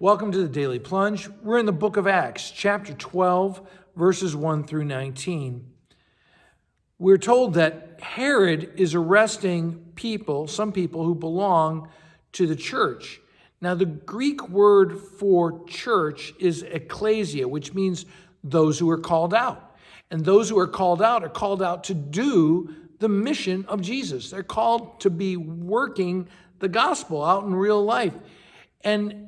Welcome to the Daily Plunge. We're in the book of Acts, chapter 12, verses 1 through 19. We're told that Herod is arresting some people who belong to the church. Now, the Greek word for church is ecclesia, which means those who are called out. And those who are called out to do the mission of Jesus. They're called to be working the gospel out in real life. And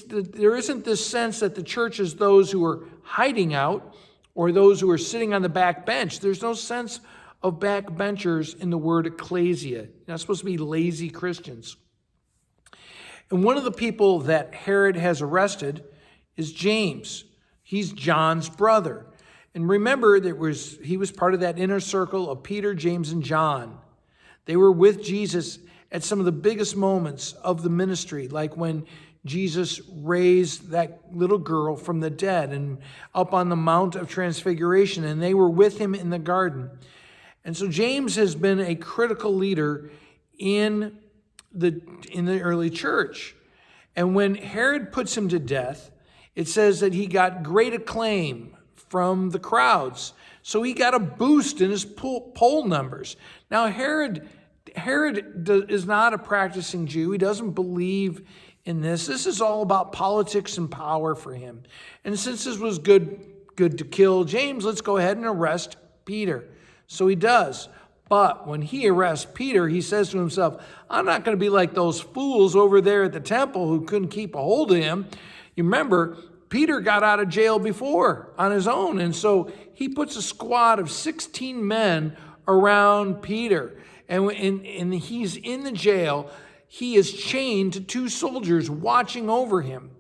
there isn't this sense that the church is those who are hiding out or those who are sitting on the back bench. There's no sense of backbenchers in the word ecclesia. You're not supposed to be lazy Christians. And one of the people that Herod has arrested is James. He's John's brother. And remember, he was part of that inner circle of Peter, James, and John. They were with Jesus at some of the biggest moments of the ministry, like when Jesus raised that little girl from the dead and up on the Mount of Transfiguration, and they were with him in the garden. And so James has been a critical leader in the early church. And when Herod puts him to death, it says that he got great acclaim from the crowds. So he got a boost in his poll numbers. Now, Herod is not a practicing Jew. He doesn't believe in this. This is all about politics and power for him. And since this was good to kill James, let's go ahead and arrest Peter. So he does. But when he arrests Peter, he says to himself, I'm not going to be like those fools over there at the temple who couldn't keep a hold of him. You remember, Peter got out of jail before on his own. And so he puts a squad of 16 men around Peter. And he's in the jail. He is chained to two soldiers watching over him.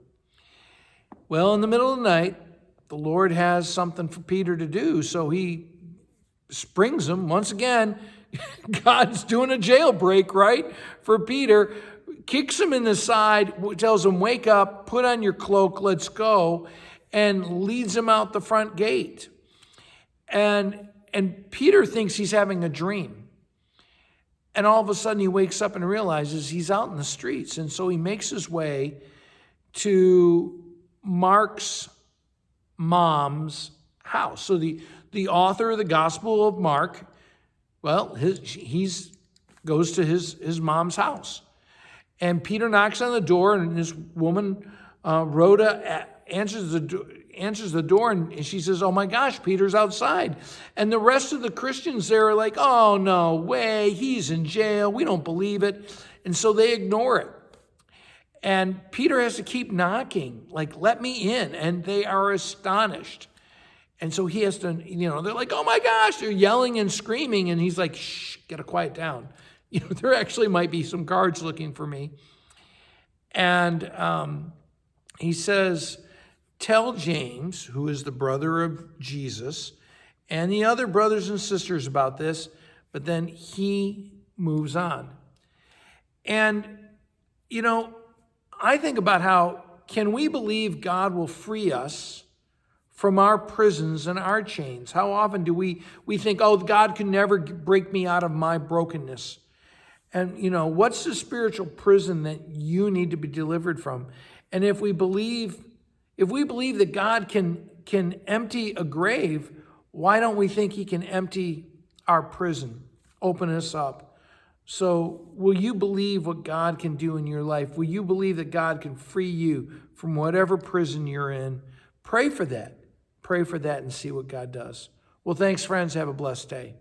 Well, in the middle of the night, the Lord has something for Peter to do. So he springs him. Once again, God's doing a jailbreak, right? For Peter, kicks him in the side, tells him, wake up, put on your cloak, let's go, and leads him out the front gate. And Peter thinks he's having a dream. And all of a sudden he wakes up and realizes he's out in the streets. And so he makes his way to Mark's mom's house. So the author of the Gospel of Mark, well, he goes to his mom's house. And Peter knocks on the door, and this woman, Rhoda, answers the door, and she says, oh my gosh, Peter's outside. And the rest of the Christians there are like, oh, no way, he's in jail. We don't believe it. And so they ignore it. And Peter has to keep knocking, like, let me in. And they are astonished. And so he has to, they're like, oh my gosh, they're yelling and screaming. And he's like, shh, gotta quiet down. There actually might be some guards looking for me. And he says, tell James, who is the brother of Jesus, and the other brothers and sisters about this, but then he moves on. And, I think about how can we believe God will free us from our prisons and our chains? How often do we think, oh, God can never break me out of my brokenness? And, what's the spiritual prison that you need to be delivered from? And if we believe that God can empty a grave, why don't we think he can empty our prison, open us up? So will you believe what God can do in your life? Will you believe that God can free you from whatever prison you're in? Pray for that. Pray for that and see what God does. Well, thanks, friends. Have a blessed day.